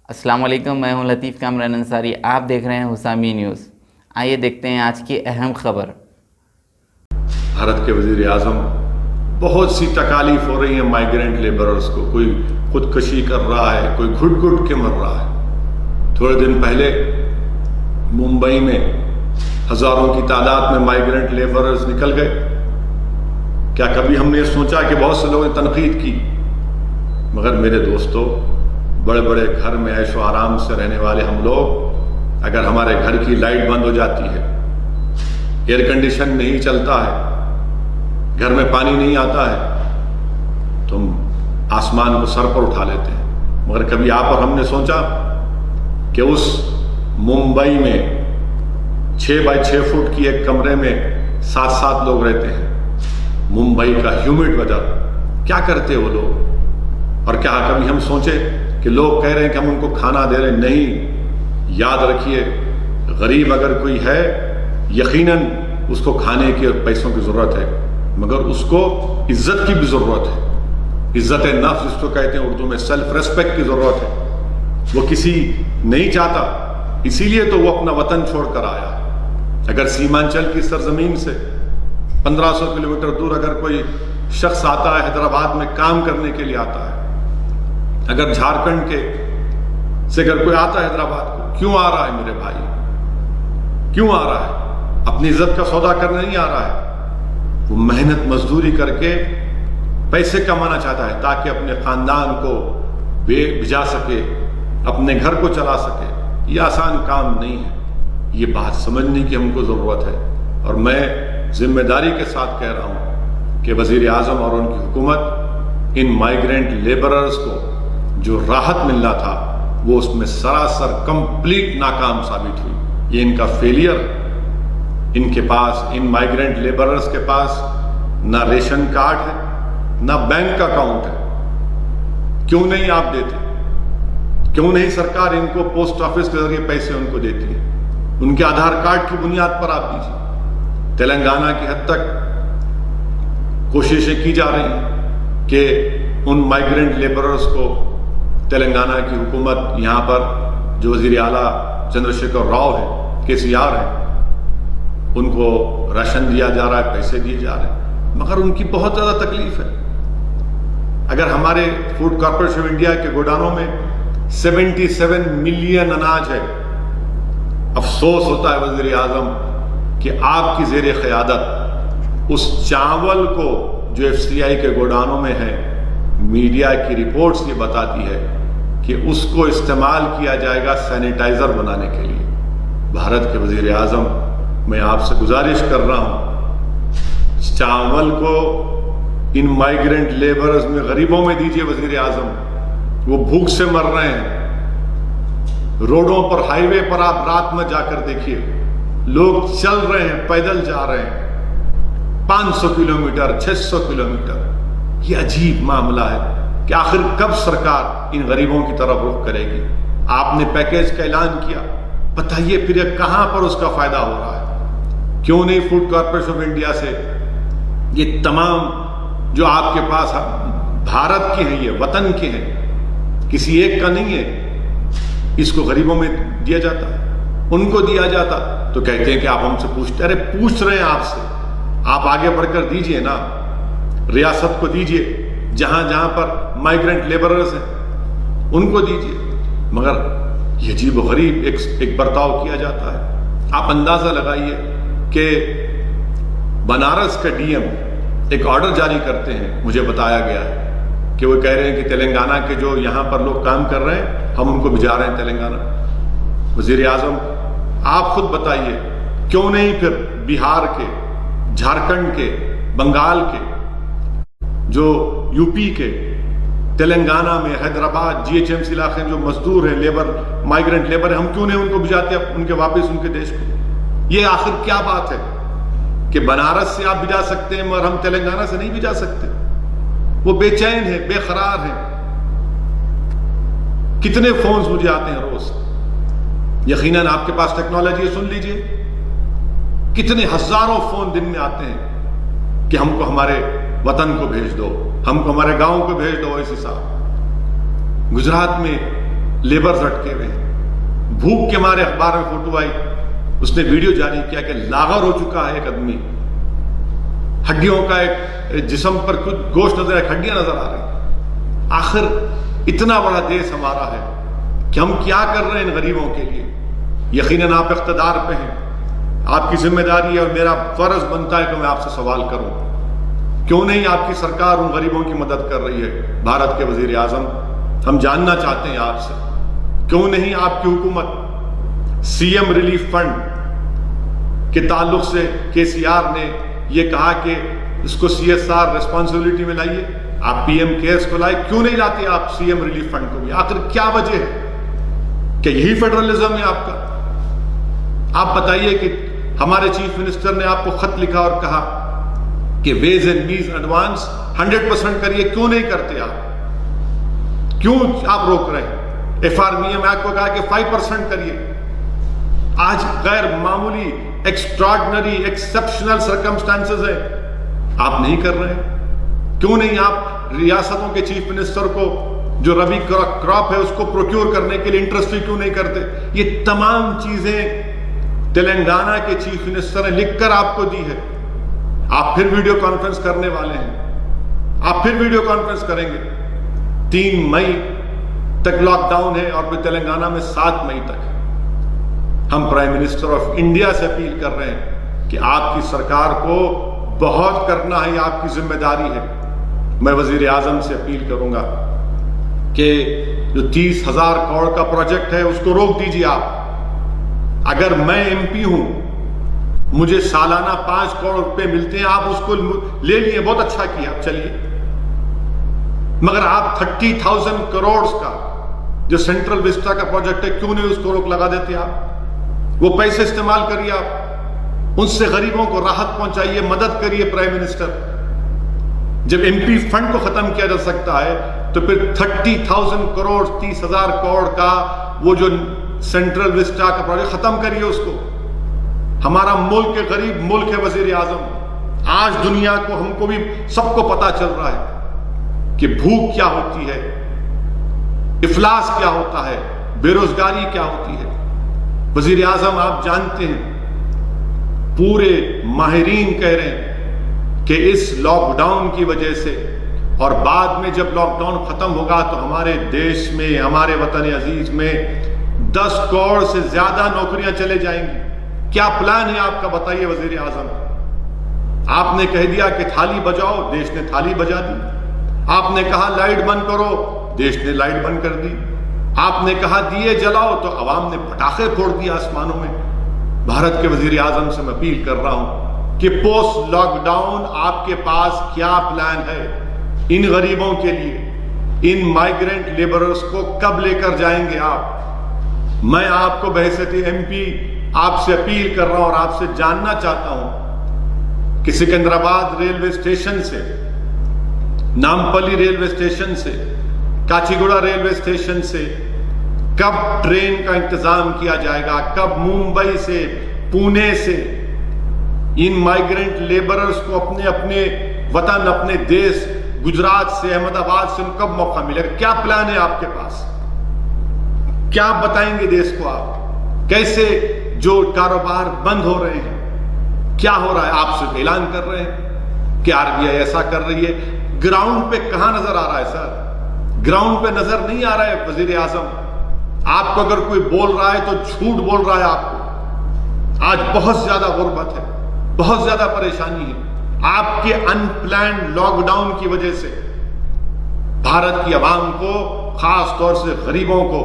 السلام علیکم، میں ہوں لطیف کامران انصاری، آپ دیکھ رہے ہیں حسامی نیوز۔ آئیے دیکھتے ہیں آج کی اہم خبر۔ بھارت کے وزیر اعظم بہت سی تکالیف ہو رہی ہیں مائیگرنٹ لیبررز کو، کوئی خودکشی کر رہا ہے، کوئی گھٹ گھٹ کے مر رہا ہے۔ تھوڑے دن پہلے ممبئی میں ہزاروں کی تعداد میں مائیگرنٹ لیبررز نکل گئے۔ کیا کبھی ہم نے سوچا کہ بہت سے لوگوں نے تنقید کی، مگر میرے دوستو، بڑے بڑے گھر میں عیش و آرام سے رہنے والے ہم لوگ، اگر ہمارے گھر کی لائٹ بند ہو جاتی ہے، ایئر کنڈیشن نہیں چلتا ہے، گھر میں پانی نہیں آتا ہے، تو ہم آسمان کو سر پر اٹھا لیتے ہیں۔ مگر کبھی آپ اور ہم نے سوچا کہ اس ممبئی میں 6 بائی 6 فٹ کی ایک کمرے میں 7 لوگ رہتے ہیں، ممبئی کا ہیومڈ ویدر، کیا کرتے وہ لوگ؟ اور کیا کبھی ہم سوچے کہ لوگ کہہ رہے ہیں کہ ہم ان کو کھانا دے رہے ہیں؟ نہیں، یاد رکھیے، غریب اگر کوئی ہے، یقیناً اس کو کھانے کے اور پیسوں کی ضرورت ہے، مگر اس کو عزت کی بھی ضرورت ہے۔ عزت نفس جس کو کہتے ہیں اردو میں، سیلف ریسپیکٹ کی ضرورت ہے۔ وہ کسی نہیں چاہتا، اسی لیے تو وہ اپنا وطن چھوڑ کر آیا۔ اگر سیمانچل کی سرزمین سے 1500 کلومیٹر دور اگر کوئی شخص آتا ہے، حیدرآباد میں کام کرنے کے لیے آتا ہے، اگر جھارکھنڈ کے سے اگر کوئی آتا ہے حیدرآباد کو، کیوں آ رہا ہے میرے بھائی؟ کیوں آ رہا ہے؟ اپنی عزت کا سودا کرنے نہیں آ رہا ہے، وہ محنت مزدوری کر کے پیسے کمانا چاہتا ہے تاکہ اپنے خاندان کو بھجا سکے، اپنے گھر کو چلا سکے۔ یہ آسان کام نہیں ہے، یہ بات سمجھنے کی ہم کو ضرورت ہے۔ اور میں ذمہ داری کے ساتھ کہہ رہا ہوں کہ وزیر اعظم اور ان کی حکومت ان مائیگرنٹ لیبررز کو جو راحت ملنا تھا، وہ اس میں سراسر کمپلیٹ ناکام ثابت ہوئی۔ یہ ان کا فیلئر۔ ان کے پاس، ان مائیگرنٹ لیبررز کے پاس نہ ریشن کارڈ ہے، نہ بینک اکاؤنٹ ہے۔ کیوں نہیں آپ دیتے؟ کیوں نہیں سرکار ان کو پوسٹ آفس کے ذریعے پیسے ان کو دیتی ہے؟ ان کے آدھار کارڈ کی بنیاد پر آپ دیجیے۔ تلنگانہ کی حد تک کوششیں کی جا رہی ہیں کہ ان مائیگرنٹ لیبررز کو تلنگانہ کی حکومت، یہاں پر جو وزیر اعلیٰ چندر شیکھر راؤ ہے، KCR ہے، ان کو راشن دیا جا رہا ہے، پیسے دیے جا رہے ہیں، مگر ان کی بہت زیادہ تکلیف ہے۔ اگر ہمارے فوڈ کارپوریشن آف انڈیا کے گوداموں میں 77 ملین اناج ہے، افسوس ہوتا ہے وزیر اعظم کہ آپ کی زیر قیادت اس چاول کو جو FCI کے گوداموں میں ہے، میڈیا کی رپورٹس یہ بتاتی ہے کہ اس کو استعمال کیا جائے گا سینیٹائزر بنانے کے لیے۔ بھارت کے وزیر اعظم، میں آپ سے گزارش کر رہا ہوں، چاول کو ان مائیگرنٹ لیبرز میں، غریبوں میں دیجئے وزیر اعظم۔ وہ بھوک سے مر رہے ہیں۔ روڈوں پر، ہائی وے پر آپ رات میں جا کر دیکھیے، لوگ چل رہے ہیں، پیدل جا رہے ہیں، 500 کلومیٹر، 600 کلومیٹر۔ یہ عجیب معاملہ ہے کہ آخر کب سرکار ان غریبوں کی طرف رخ کرے گی؟ آپ نے پیکیج کا اعلان کیا، بتائیے پھر یہ کہاں پر اس کا فائدہ ہو رہا ہے؟ کیوں نہیں فوڈ کارپوریشن آف انڈیا سے یہ تمام جو آپ کے پاس بھارت کے ہیں، یہ وطن کے ہیں، کسی ایک کا نہیں ہے، اس کو غریبوں میں دیا جاتا ہے؟ ان کو دیا جاتا تو کہتے ہیں کہ آپ ہم سے پوچھتے۔ ارے پوچھ رہے ہیں آپ سے، آپ آگے بڑھ کر دیجئے نا، ریاست کو دیجئے، جہاں جہاں پر مائیگرنٹ لیبررز ہیں ان کو دیجئے، مگر یہ عجیب و غریب ایک برتاؤ کیا جاتا ہے۔ آپ اندازہ لگائیے کہ بنارس کا DM ایک آرڈر جاری کرتے ہیں، مجھے بتایا گیا ہے کہ وہ کہہ رہے ہیں کہ تلنگانہ کے جو یہاں پر لوگ کام کر رہے ہیں، ہم ان کو بھجا رہے ہیں تلنگانہ۔ وزیر اعظم آپ خود بتائیے، کیوں نہیں پھر بہار کے، جھارکھنڈ کے، بنگال کے، جو UP کے، تلنگانہ میں، حیدرآباد، GHMC علاقے میں جو مزدور ہیں، لیبر، مائیگرنٹ لیبر ہیں، ہم کیوں نہیں ان کو بھجاتے ان کے واپس ان کے دیش کو؟ یہ آخر کیا بات ہے کہ بنارس سے آپ بھجا سکتے ہیں مگر ہم تلنگانہ سے نہیں بھجا سکتے؟ وہ بے چین ہیں، بے قرار ہیں۔ کتنے فونز مجھے آتے ہیں روز، یقیناً آپ کے پاس ٹیکنالوجی ہے، سن لیجئے، کتنے ہزاروں فون دن میں آتے ہیں کہ ہم کو ہمارے وطن کو بھیج دو، ہم کو ہمارے گاؤں کو بھیج دو۔ اس حساب گجرات میں لیبرز اٹکے ہوئے ہیں. بھوک کے مارے اخبار میں فوٹو آئی, اس نے ویڈیو جاری کیا کہ لاغر ہو چکا ہے ایک آدمی, ہڈیوں کا ایک جسم پر کچھ گوشت نظر ہے, ہڈیاں نظر آ رہی ہیں. آخر اتنا بڑا دیش ہمارا ہے کہ ہم کیا کر رہے ہیں ان غریبوں کے لیے؟ یقیناً آپ اقتدار پہ ہیں, آپ کی ذمہ داری ہے اور میرا فرض بنتا ہے کہ میں آپ سے سوال کروں, کیوں نہیں آپ کی سرکار ان غریبوں کی مدد کر رہی ہے؟ بھارت کے وزیر اعظم, ہم جاننا چاہتے ہیں آپ سے, کیوں نہیں آپ کی حکومت سی ایم ریلیف فنڈ کے تعلق سے کے سی آر نے یہ کہا کہ اس کو سی ایس آر ریسپانسبلٹی میں لائیے, آپ پی ایم کیئرس کو لائے, کیوں نہیں لاتے آپ سی ایم ریلیف فنڈ کو بھی؟ آخر کیا وجہ ہے؟ کہ یہی فیڈرلزم ہے آپ کا؟ آپ بتائیے کہ ہمارے چیف منسٹر نے آپ کو خط لکھا اور کہا کہ ویز اینڈ میز ایڈوانس 100% کریے, کیوں نہیں کرتے آپ؟ کیوں آپ روک رہے ہیں؟ F R B M act کو کہا کہ 5% کریے. آج غیر معمولی ایکسٹراڈنری ایکسپشنل سرکمسٹانسز ہیں, آپ نہیں کر رہے ہیں. کیوں نہیں آپ ریاستوں کے چیف منسٹر کو جو ربی کراپ ہے اس کو پروکیور کرنے کے لیے انٹرسٹ فی کیوں نہیں کرتے؟ یہ تمام چیزیں تلنگانہ کے چیف منسٹر نے لکھ کر آپ کو دی ہے. آپ پھر ویڈیو کانفرنس کرنے والے ہیں, آپ پھر ویڈیو کانفرنس کریں گے. 3 مئی تک لاک ڈاؤن ہے اور پھر تلنگانہ میں 7 مئی تک. ہم پرائم منسٹر آف انڈیا سے اپیل کر رہے ہیں کہ آپ کی سرکار کو بہت کرنا ہے, آپ کی ذمہ داری ہے. میں وزیر اعظم سے اپیل کروں گا کہ جو 30,000 کروڑ کا پروجیکٹ ہے اس کو روک دیجیے آپ. اگر میں ایم پی ہوں, مجھے سالانہ 5 کروڑ روپے ملتے ہیں, آپ اس کو لے لیے, بہت اچھا کیا, آپ چلیے. مگر آپ 30,000 کروڑ کا جو سینٹرل وسٹا کا پروجیکٹ ہے, کیوں نہیں اس کو روک لگا دیتے آپ؟ وہ پیسے استعمال کریے, آپ ان سے غریبوں کو راحت پہنچائیے, مدد کریے. پرائم منسٹر, جب ایم پی فنڈ کو ختم کیا جا سکتا ہے تو پھر 30,000 کروڑ 30,000 کروڑ کا وہ جو سینٹرل وسٹا کا پروجیکٹ ختم کریے اس کو. ہمارا ملک غریب ملک ہے وزیر اعظم. آج دنیا کو, ہم کو بھی سب کو پتا چل رہا ہے کہ بھوک کیا ہوتی ہے, افلاس کیا ہوتا ہے, بے روزگاری کیا ہوتی ہے. وزیر اعظم آپ جانتے ہیں, پورے ماہرین کہہ رہے ہیں کہ اس لاک ڈاؤن کی وجہ سے اور بعد میں جب لاک ڈاؤن ختم ہوگا تو ہمارے دیش میں, ہمارے وطن عزیز میں 10 کروڑ سے زیادہ نوکریاں چلے جائیں گی. کیا پلان ہے آپ کا, بتائیے وزیر اعظم. آپ نے کہہ دیا کہ تھالی بجاؤ, دیش نے تھالی بجا دی. آپ نے کہا لائٹ بند کرو, دیش نے لائٹ بند کر دی. آپ نے کہا دیے جلاؤ تو عوام نے پٹاخے پھوڑ دیا آسمانوں میں. بھارت کے وزیر اعظم سے میں اپیل کر رہا ہوں کہ پوسٹ لاک ڈاؤن آپ کے پاس کیا پلان ہے ان غریبوں کے لیے, ان مائیگرنٹ لیبررز کو کب لے کر جائیں گے آپ؟ میں آپ کو بحیثیت ایم پی آپ سے اپیل کر رہا ہوں اور آپ سے جاننا چاہتا ہوں کہ سکندرآباد ریلوے اسٹیشن سے, نامپلی ریلوے اسٹیشن سے, کاچی گوڑا ریلوے اسٹیشن سے کب ٹرین کا انتظام کیا جائے گا؟ کب ممبئی سے, پونے سے ان مائیگرنٹ لیبررز کو اپنے اپنے وطن, اپنے دیش, گجرات سے, احمد آباد سے ان کب موقع ملے گا؟ کیا پلان ہے آپ کے پاس؟ کیا بتائیں گے دیش کو آپ؟ کیسے جو کاروبار بند ہو رہے ہیں, کیا ہو رہا ہے؟ آپ صرف اعلان کر رہے ہیں کہ آر بی آئی ایسا کر رہی ہے. گراؤنڈ پہ کہاں نظر آ رہا ہے سر؟ گراؤنڈ پہ نظر نہیں آ رہا ہے وزیر اعظم. آپ کو اگر کوئی بول رہا ہے تو جھوٹ بول رہا ہے. آپ کو آج بہت زیادہ غربت ہے, بہت زیادہ پریشانی ہے. آپ کے ان پلانڈ لاک ڈاؤن کی وجہ سے بھارت کی عوام کو, خاص طور سے غریبوں کو,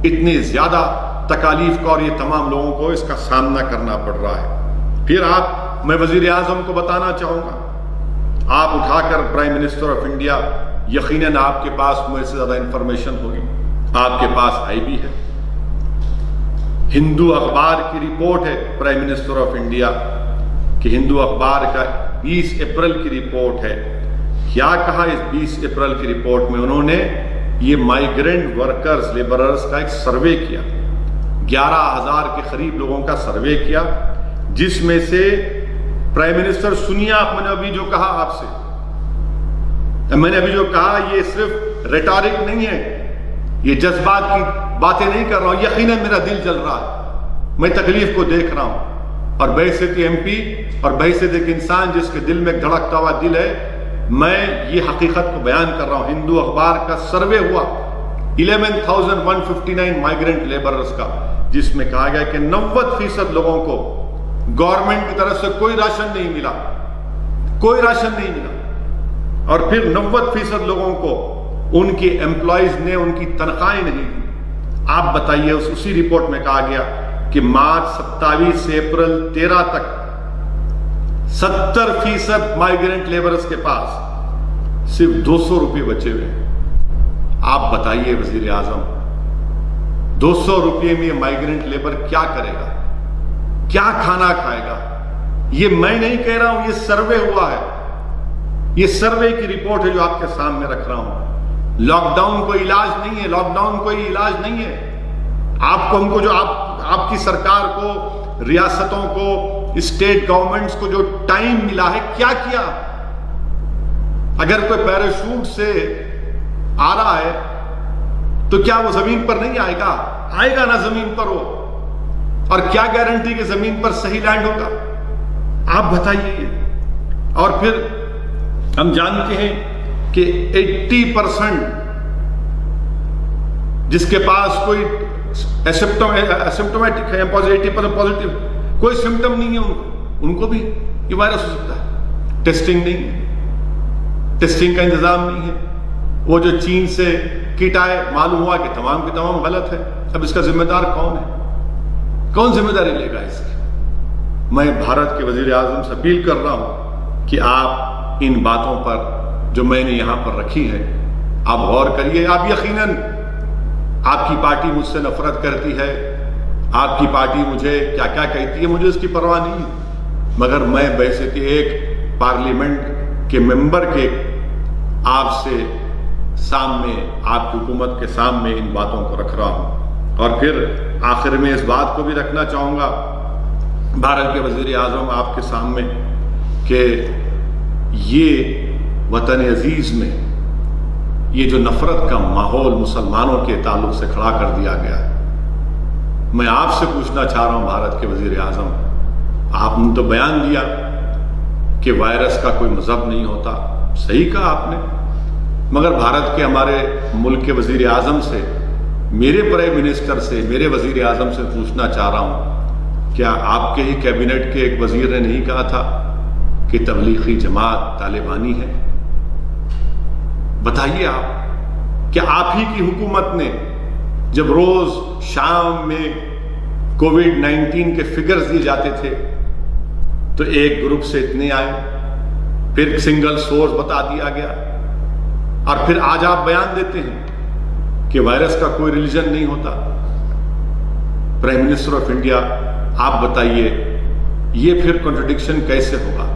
اتنی زیادہ تکالیف کا اور یہ تمام لوگوں کو اس کا سامنا کرنا پڑ رہا ہے. پھر میں وزیر اعظم کو بتانا چاہوں گا, آپ اٹھا کر پرائم منسٹر آف انڈیا, یقیناً آپ کے پاس مجھ سے زیادہ انفارمیشن ہوگی, آپ کے پاس آئی بھی ہے. ہندو اخبار کی رپورٹ ہے پرائم منسٹر آف انڈیا کہ ہندو اخبار کا 20 اپریل کی رپورٹ ہے. کیا کہا اس 20 اپریل کی رپورٹ میں؟ انہوں نے یہ مائیگرنٹ ورکرز, لیبررز کا ایک سروے کیا, 11,000 کے قریب لوگوں کا سروے کیا, جس میں سے پرائم منسٹر سنیے آپ, میں نے ابھی جو کہا آپ سے, میں نے ابھی جو کہا یہ صرف ریٹارک نہیں ہے, یہ جذبات کی باتیں نہیں کر رہا ہوں, یقیناً میرا دل جل رہا ہے, میں تکلیف کو دیکھ رہا ہوں. اور بحیثیت ایم پی اور بحیثیت ایک انسان جس کے دل میں دھڑکتا ہوا دل ہے, میں یہ حقیقت کو بیان کر رہا ہوں. ہندو اخبار کا سروے ہوا 11,159 مائیگرنٹ لیبررز کا, جس میں کہا گیا کہ 90% لوگوں کو گورنمنٹ کی طرف سے کوئی راشن نہیں ملا, کوئی راشن نہیں ملا. اور پھر 90% لوگوں کو ان کی امپلائیز نے ان کی تنخواہیں نہیں دی. آپ بتائیے, اسی رپورٹ میں کہا گیا کہ مارچ 27 سے اپریل 13 تک 70% مائیگرنٹ لیبرز کے پاس صرف 200 روپے بچے ہوئے ہیں. آپ بتائیے وزیر اعظم, 200 روپے میں مائیگرنٹ لیبر کیا کرے گا, کیا کھانا کھائے گا؟ یہ میں نہیں کہہ رہا ہوں, یہ سروے ہوا ہے, یہ سروے کی رپورٹ ہے جو آپ کے سامنے رکھ رہا ہوں. لاک ڈاؤن کوئی علاج نہیں ہے, لاک ڈاؤن کوئی علاج نہیں ہے. آپ کو, ہم کو, جو آپ کی سرکار کو, ریاستوں کو, اسٹیٹ گورنمنٹس کو جو ٹائم ملا ہے, کیا کیا؟ اگر کوئی پیراشوٹ سے آ رہا ہے تو کیا وہ زمین پر نہیں آئے گا؟ آئے گا نا زمین پر وہ. اور کیا گارنٹی کہ زمین پر صحیح لینڈ ہوگا؟ آپ بتائیے. اور پھر ہم جانتے ہیں کہ 80% جس کے پاس کوئی اسمپٹومیٹک ہے, پازیٹیو, کوئی سمٹم نہیں ہے, ان کو بھی یہ وائرس ہو سکتا ہے. ٹیسٹنگ نہیں ہے, ٹیسٹنگ کا انتظام نہیں ہے. وہ جو چین سے کٹ آئے, معلوم ہوا کہ تمام کے تمام غلط ہے. اب اس کا ذمہ دار کون ہے؟ کون ذمہ داری لے گا اس کی؟ میں بھارت کے وزیر اعظم سے اپیل کر رہا ہوں کہ آپ ان باتوں پر جو میں نے یہاں پر رکھی ہے آپ غور کریے. آپ یقیناً, آپ کی پارٹی مجھ سے نفرت کرتی ہے, آپ کی پارٹی مجھے کیا کیا کہتی ہے, مجھے اس کی پرواہ نہیں, مگر میں بحیثیت ایک پارلیمنٹ کے ممبر کے آپ سے سامنے, آپ کی حکومت کے سامنے ان باتوں کو رکھ رہا ہوں. اور پھر آخر میں اس بات کو بھی رکھنا چاہوں گا بھارت کے وزیر اعظم آپ کے سامنے کہ یہ وطن عزیز میں یہ جو نفرت کا ماحول مسلمانوں کے تعلق سے کھڑا کر دیا گیا, میں آپ سے پوچھنا چاہ رہا ہوں بھارت کے وزیر اعظم, آپ نے تو بیان دیا کہ وائرس کا کوئی مذہب نہیں ہوتا, صحیح کہا آپ نے, مگر بھارت کے ہمارے ملک کے وزیر اعظم سے, میرے پرائم منسٹر سے, میرے وزیر اعظم سے پوچھنا چاہ رہا ہوں, کیا آپ کے ہی کیبنٹ کے ایک وزیر نے نہیں کہا تھا کہ تبلیغی جماعت طالبانی ہے؟ بتائیے آپ, کیا آپ ہی کی حکومت نے جب روز شام میں کووڈ-19 کے فگرز دیے جاتے تھے تو ایک گروپ سے اتنے آئے, پھر سنگل سورس بتا دیا گیا, اور پھر آج آپ بیان دیتے ہیں کہ وائرس کا کوئی ریلیجن نہیں ہوتا. پرائم منسٹر آف انڈیا, آپ بتائیے یہ پھر کنٹرڈکشن کیسے ہوگا؟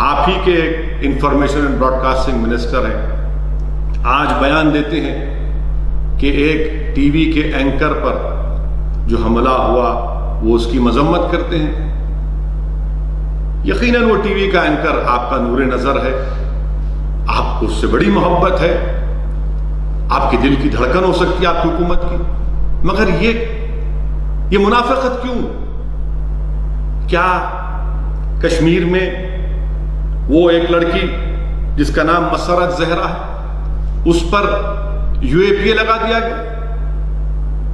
آپ ہی کے information and broadcasting minister ہیں, آج بیان دیتے ہیں کہ ایک ٹی وی کے اینکر پر جو حملہ ہوا وہ اس کی مذمت کرتے ہیں. یقیناً وہ ٹی وی کا اینکر آپ کا نور نظر ہے, آپ کو اس سے بڑی محبت ہے, آپ کے دل کی دھڑکن ہو سکتی ہے آپ کی حکومت کی, مگر یہ منافقت کیوں؟ کیا کشمیر میں وہ ایک لڑکی جس کا نام مسرت زہرا ہے, اس پر UAPA لگا دیا گیا,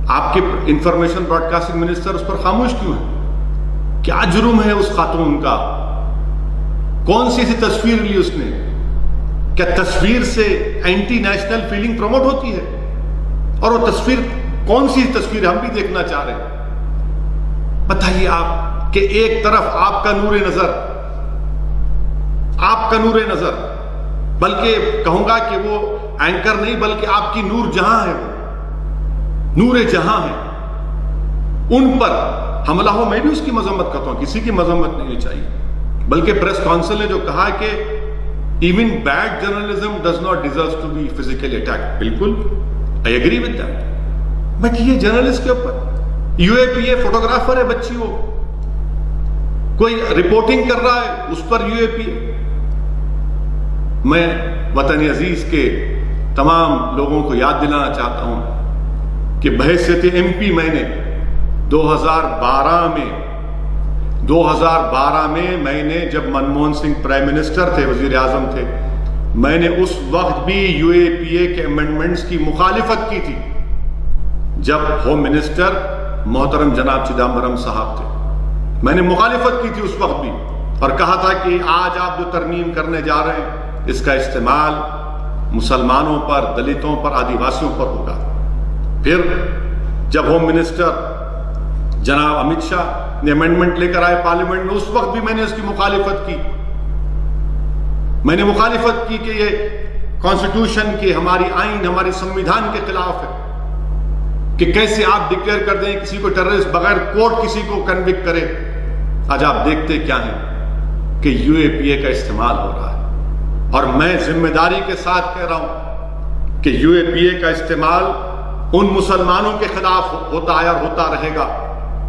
آپ کے انفارمیشن براڈ کاسٹنگ منسٹر اس پر خاموش کیوں ہے؟ کیا جرم ہے اس خاتون کا؟ کون سی ایسی تصویر لی اس نے؟ کیا تصویر سے اینٹی نیشنل فیلنگ پروموٹ ہوتی ہے؟ اور وہ تصویر کون سی تصویر ہم بھی دیکھنا چاہ رہے ہیں. بتائیے آپ کہ ایک طرف آپ کا نور نظر, بلکہ کہوں گا کہ وہ اینکر نہیں بلکہ آپ کی نور جہاں ہے, وہ نور جہاں ہے, ان پر حملہ ہو, میں بھی اس کی مذمت کرتا ہوں, کسی کی مذمت نہیں چاہیے, بلکہ پریس کونسل نے جو کہا کہ even bad journalism does not deserve to be physically attacked. بالکل I agree with that. But یہ جرنلسٹ کے اوپر UAPA فوٹوگرافر ہے بچی, وہ کوئی رپورٹنگ کر رہا ہے اس پر UAPA. میں وطن عزیز کے تمام لوگوں کو یاد دلانا چاہتا ہوں کہ بحیثیت MP میں نے 2012 میں میں نے جب منموہن سنگھ پرائم منسٹر تھے، وزیر اعظم تھے، میں نے اس وقت بھی UAPA کے امینڈمنٹس کی مخالفت کی تھی جب ہوم منسٹر محترم جناب چدمبرم صاحب تھے. میں نے مخالفت کی تھی اس وقت بھی اور کہا تھا کہ آج آپ جو ترمیم کرنے جا رہے ہیں اس کا استعمال مسلمانوں پر، دلتوں پر، آدیواسیوں پر ہوگا. پھر جب ہوم منسٹر جناب امت شاہ نے امینڈمنٹ لے کر آئے پارلیمنٹ میں، اس وقت بھی میں نے اس کی مخالفت کی. میں نے مخالفت کی کہ یہ کانسٹیٹیوشن کے، ہماری آئین، ہماری سمویدھان کے خلاف ہے کہ کیسے آپ ڈکلیئر کر دیں کسی کو ٹیررسٹ بغیر کورٹ کسی کو کنوکٹ کرے. آج آپ دیکھتے کیا ہیں کہ UAPA کا استعمال ہو رہا ہے، اور میں ذمہ داری کے ساتھ کہہ رہا ہوں کہ UAPA کا استعمال ان مسلمانوں کے خلاف ہوتا ہے اور ہوتا رہے گا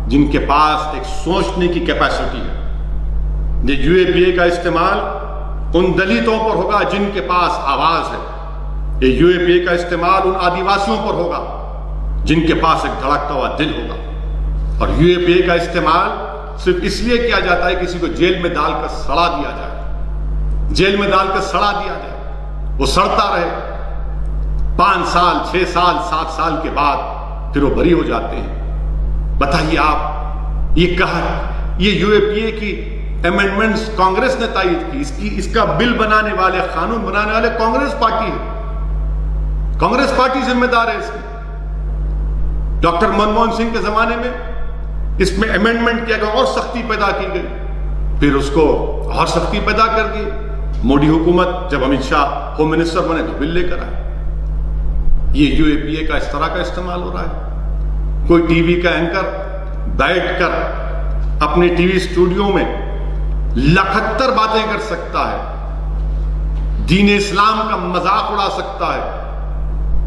جن کے پاس ایک سوچنے کی کیپیسٹی ہے. یہ UAPA کا استعمال ان دلتوں پر ہوگا جن کے پاس آواز ہے. یہ UAPA کا استعمال ان آدیواسیوں پر ہوگا جن کے پاس ایک دھڑکتا ہوا دل ہوگا. اور UAPA کا استعمال صرف اس لیے کیا جاتا ہے کسی کو جیل میں ڈال کر سڑا دیا جائے، جیل میں ڈال کر سڑا دیا جائے، وہ سڑتا رہے 5 سال 6 سال 7 سال کے بعد پھر وہ بری ہو جاتے ہیں. بتائیے آپ، یہ کہا یہ UAPA کی امینڈمنٹس کانگریس نے تائید کی، اس کا بل بنانے والے، قانون بنانے والے کانگریس پارٹی ہے. کانگریس پارٹی ذمہ دار ہے اس کی. ڈاکٹر منموہن سنگھ کے زمانے میں اس میں امینڈمنٹ کیا گیا اور سختی پیدا کی گئی، پھر اس کو اور سختی پیدا کر دی. مودی حکومت جب امت شاہ ہوم منسٹر بنے تو بل لے کر آئے. یہ UAPA کا اس طرح کا استعمال ہو رہا ہے. کوئی ٹی وی کا اینکر بیٹھ کر اپنے ٹی وی اسٹوڈیو میں 71 باتیں کر سکتا ہے، دین اسلام کا مذاق اڑا سکتا ہے،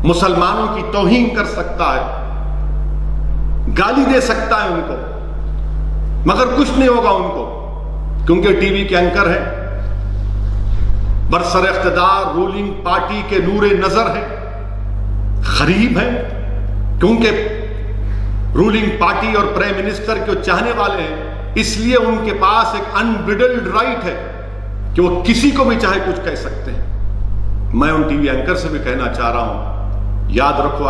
مسلمانوں کی توہین کر سکتا ہے، گالی دے سکتا ہے ان کو، مگر کچھ نہیں ہوگا ان کو، کیونکہ ٹی وی کے اینکر ہیں، برسر اقتدار رولنگ پارٹی کے نور نظر ہیں، غریب ہیں، کیونکہ رولنگ پارٹی اور پرائم منسٹر کے چاہنے والے ہیں، اس لیے ان کے پاس ایک انبریڈلڈ رائٹ ہے کہ وہ کسی کو بھی چاہے کچھ کہہ سکتے ہیں. میں ان ٹی وی اینکر سے بھی کہنا چاہ رہا ہوں، یاد رکھو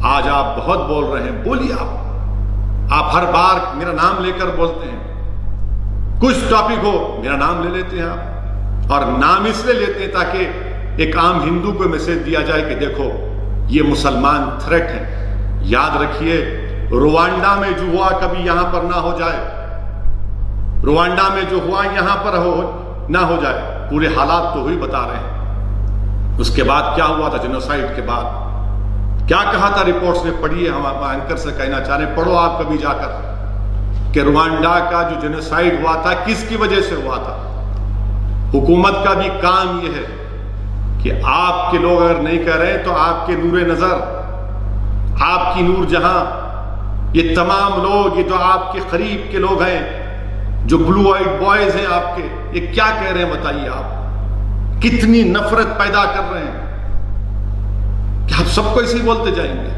آج آپ بہت بول رہے ہیں، بولیے آپ ہر بار میرا نام لے کر بولتے ہیں، کچھ ٹاپک ہو میرا نام لے لیتے ہیں آپ، اور نام اس لیے لیتے ہیں تاکہ ایک عام ہندو کو میسج دیا جائے کہ دیکھو یہ مسلمان تھریٹ ہیں. یاد رکھیے روانڈا میں جو ہوا کبھی یہاں پر نہ ہو جائے، روانڈا میں جو ہوا یہاں پر نہ ہو جائے. پورے حالات تو وہی بتا رہے ہیں. اس کے بعد کیا ہوا تھا جینوسائیڈ کے بعد، کیا کہا تھا رپورٹس میں، پڑھیے. ہم اینکر سے کہنا چاہ رہے ہیں پڑھو آپ کبھی جا کر کہ روانڈا کا جو جینوسائیڈ ہوا تھا کس کی وجہ سے ہوا تھا. حکومت کا بھی کام یہ ہے کہ آپ کے لوگ اگر نہیں کہہ رہے تو آپ کے نور نظر، آپ کی نور جہاں، یہ تمام لوگ، یہ جو آپ کے قریب کے لوگ ہیں، جو بلو آئیڈ بوائز ہیں آپ کے، یہ کیا کہہ رہے ہیں بتائیے. آپ کتنی نفرت پیدا کر رہے ہیں کہ آپ سب کو ایسے ہی بولتے جائیں گے.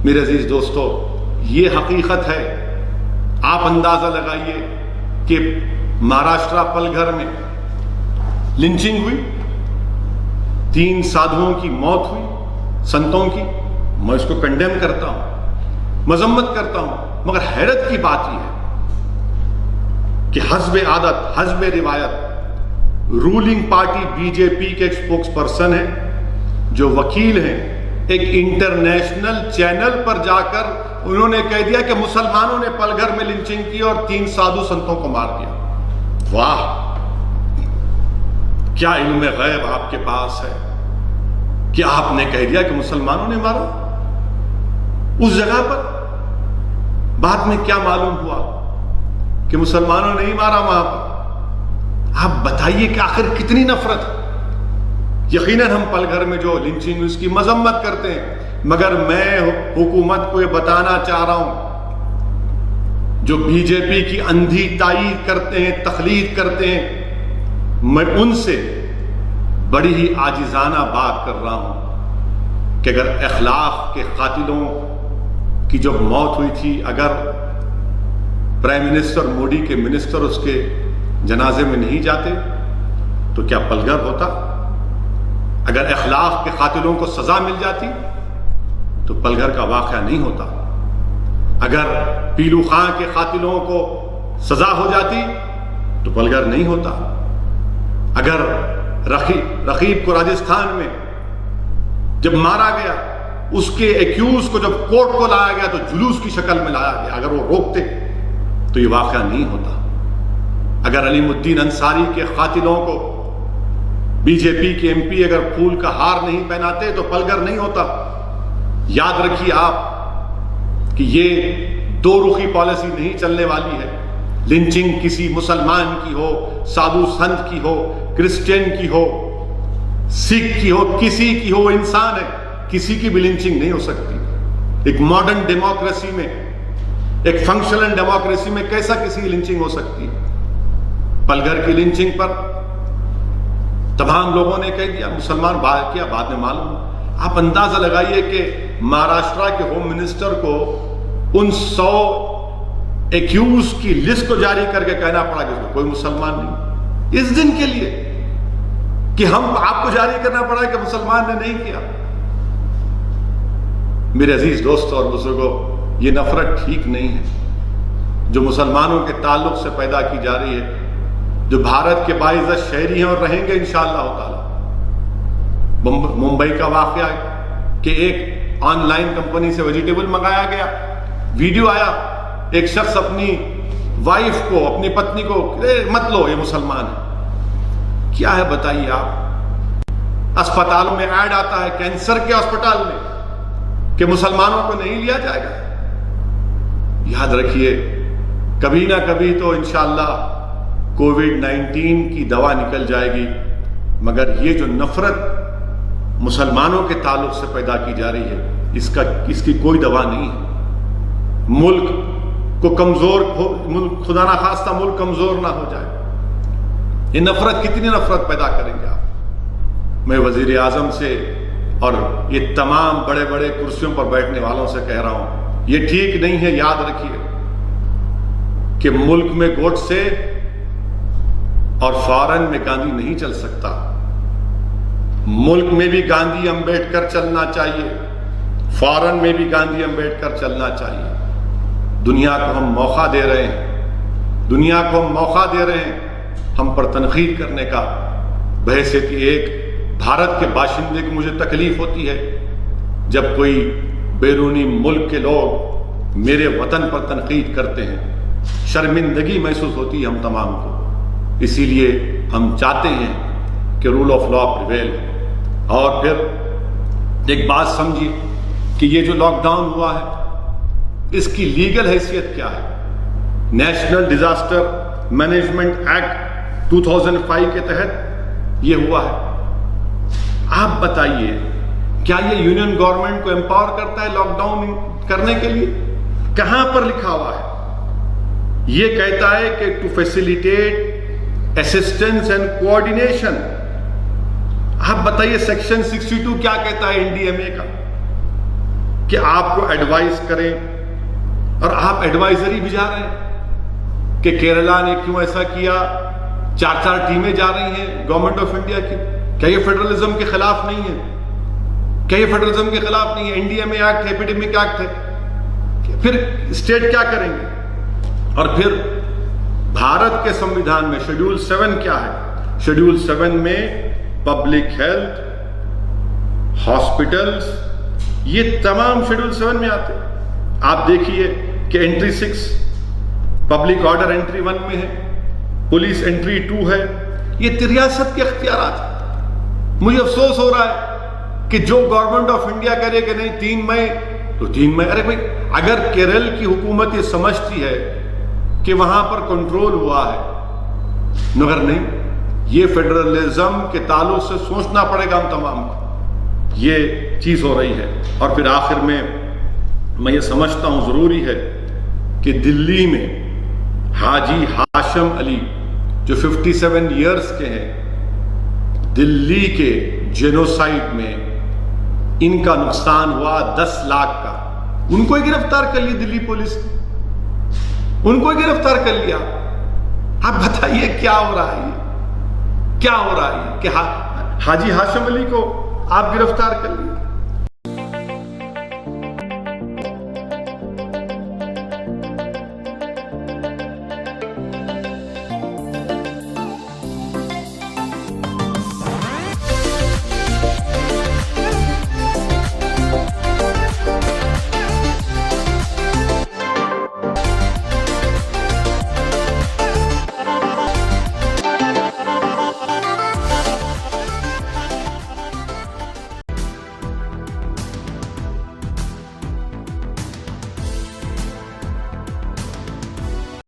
میرے عزیز دوستو، یہ حقیقت ہے. آپ اندازہ لگائیے کہ مہاراشٹرا پلگھر میں لنچنگ ہوئی، 3 سادھوؤں کی موت ہوئی، سنتوں کی. میں اس کو کنڈیم کرتا ہوں، مذمت کرتا ہوں، مگر حیرت کی بات یہ ہے کہ حسب عادت، حسب روایت، رولنگ پارٹی BJP کے ایک اسپوکس پرسن ہیں جو وکیل ہیں، ایک انٹرنیشنل چینل پر جا کر انہوں نے کہہ دیا کہ مسلمانوں نے پلگھر میں لنچنگ کی اور 3 سادھو سنتوں کو مار دیا. واہ، کیا علم غیب آپ کے پاس ہے کہ آپ نے کہہ دیا کہ مسلمانوں نے مارا. اس جگہ پر بعد میں کیا معلوم ہوا کہ مسلمانوں نے نہیں مارا وہاں پر. آپ بتائیے کہ آخر کتنی نفرت. یقیناً ہم پلگھر میں جو لنچنگ اس کی مذمت کرتے ہیں، مگر میں حکومت کو یہ بتانا چاہ رہا ہوں، جو BJP کی اندھی تائید کرتے ہیں، تقلید کرتے ہیں، میں ان سے بڑی ہی عاجزانہ بات کر رہا ہوں کہ اگر اخلاق کے قاتلوں کی جب موت ہوئی تھی، اگر پرائم منسٹر مودی کے منسٹر اس کے جنازے میں نہیں جاتے تو کیا پلگھر ہوتا؟ اگر اخلاق کے قاتلوں کو سزا مل جاتی تو پلگھر کا واقعہ نہیں ہوتا۔ اگر پیلو خان کے قاتلوں کو سزا ہو جاتی تو پلگھر نہیں ہوتا۔ اگر رقیب کو راجستھان میں جب مارا گیا، اس کے ایکیوز کو جب کورٹ کو لایا گیا تو جلوس کی شکل میں لایا گیا، اگر وہ روکتے تو یہ واقعہ نہیں ہوتا۔ اگر علیم الدین انصاری کے قاتلوں کو بی جے پی کے ایم پی اگر پھول کا ہار نہیں پہناتے تو پلگھر نہیں ہوتا۔ یاد رکھیے آپ کہ یہ دو رخی پالیسی نہیں چلنے والی ہے۔ لنچنگ کسی مسلمان کی ہو، سادھو سنت کی ہو، کرسچین کی ہو، سکھ کی ہو، کسی کی ہو، انسان ہے، کسی کی بھی لنچنگ نہیں ہو سکتی۔ ایک ماڈرن ڈیموکریسی میں، ایک فنکشنل ڈیموکریسی میں کیسا کسی کی لنچنگ ہو سکتی ہے؟ پلگھر کی لنچنگ پر تمام لوگوں نے کہہ دیا مسلمان کیا بعد میں معلوم۔ آپ اندازہ لگائیے کہ مہاراشٹرا کے ہوم منسٹر کو ان 100 ایکیوز کی لسٹ کو جاری کر کے کہنا پڑا کہ اس میں کوئی مسلمان نہیں، اس دن کے لیے کہ آپ کو جاری کرنا پڑا کہ مسلمان نے نہیں کیا۔ میرے عزیز دوستوں اور بزرگوں، یہ نفرت ٹھیک نہیں ہے جو مسلمانوں کے تعلق سے پیدا کی جا رہی ہے، جو بھارت کے باعزت شہری ہیں اور رہیں گے انشاءاللہ تعالی۔ ممبئی کا واقعہ ہے کہ ایک آن لائن کمپنی سے ویجیٹیبل منگایا گیا، ویڈیو آیا، ایک شخص اپنی وائف کو، اپنی پتنی کو مت لو، یہ مسلمان ہے۔ کیا ہے بتائیے آپ؟ اسپتالوں میں ایڈ آتا ہے، کینسر کے ہسپتال میں، کہ مسلمانوں کو نہیں لیا جائے گا۔ یاد رکھیے کبھی نہ کبھی تو انشاءاللہ کووڈ-19 کی دوا نکل جائے گی، مگر یہ جو نفرت مسلمانوں کے تعلق سے پیدا کی جا رہی ہے، اس کی کوئی دوا نہیں ہے۔ ملک کو کمزور، خدا نہ خواستہ ملک کمزور نہ ہو جائے۔ یہ نفرت کتنی نفرت پیدا کریں گے آپ؟ میں وزیر اعظم سے اور یہ تمام بڑے بڑے کرسیوں پر بیٹھنے والوں سے کہہ رہا ہوں، یہ ٹھیک نہیں ہے۔ یاد رکھیے کہ ملک میں گوڈ سے اور فارن میں گاندھی نہیں چل سکتا۔ ملک میں بھی گاندھی امبیڈکر چلنا چاہیے، فارن میں بھی گاندھی امبیڈکر چلنا چاہیے۔ دنیا کو ہم موقع دے رہے ہیں، دنیا کو ہم موقع دے رہے ہیں ہم پر تنقید کرنے کا۔ بحیثیت ایک بھارت کے باشندے کی مجھے تکلیف ہوتی ہے جب کوئی بیرونی ملک کے لوگ میرے وطن پر تنقید کرتے ہیں، شرمندگی محسوس ہوتی ہے ہم تمام کو۔ اسی لیے ہم چاہتے ہیں کہ رول آف لا پریویل ہو۔ اور پھر ایک بات سمجھیے کہ یہ جو لاک ڈاؤن ہوا ہے، اس کی لیگل حیثیت کیا ہے؟ نیشنل ڈیزاسٹر مینجمنٹ ایکٹ 2005 کے تحت یہ ہوا ہے۔ آپ بتائیے کیا یہ یونین گورنمنٹ کو امپاور کرتا ہے لاک ڈاؤن کرنے کے لیے؟ کہاں پر لکھا ہوا ہے؟ یہ کہتا ہے کہ to facilitate assistance and coordination. آپ بتائیے سیکشن 62 کیا کہتا ہے NDMA کا؟ کہ آپ کو ایڈوائز کریں، اور آپ ایڈوائزری بھی جا رہے ہیں کہ کیرلا نے کیوں ایسا کیا، 4 ٹیمیں جا رہی ہیں گورنمنٹ آف انڈیا کی۔ کیا یہ فیڈرلزم کے خلاف نہیں ہے؟ کیا یہ فیڈرلزم کے خلاف نہیں ہے؟ NDMA ایکٹ، ایپیڈیمک ایکٹ ہے۔ پھر اسٹیٹ کیا کریں گے؟ اور پھر بھارت کے سمویدھان میں شیڈول 7 کیا ہے؟ شیڈول 7 میں پبلک ہیلتھ، ہاسپٹلز، یہ تمام شیڈول 7 میں آتے ہیں۔ آپ دیکھیے کہ انٹری 6 پبلک آرڈر انٹری 1 میں ہے، پولیس انٹری 2 ہے۔ یہ ریاست کے اختیارات ہیں۔ مجھے افسوس ہو رہا ہے کہ جو گورنمنٹ آف انڈیا کرے کہ نہیں 3 مئی تو 3 مئی، ارے بھائی اگر کیرل کی حکومت یہ سمجھتی ہے کہ وہاں پر کنٹرول ہوا ہے، مگر نہیں، یہ فیڈرلزم کے تعلق سے سوچنا پڑے گا ہم تمام کو، یہ چیز ہو رہی ہے۔ اور پھر آخر میں یہ سمجھتا ہوں ضروری ہے کہ دلی میں حاجی ہاشم علی جو 57 ایئرز کے ہیں، دلی کے جینوسائیڈ میں ان کا نقصان ہوا 10 لاکھ کا. ان کو ہی گرفتار کر لی دلی پولیس نے, ان کو ہی گرفتار کر لیا. آپ بتائیے کیا ہو رہا ہے, کیا ہو رہا ہے کہ حاجی ہاشم علی کو آپ گرفتار کر لیے.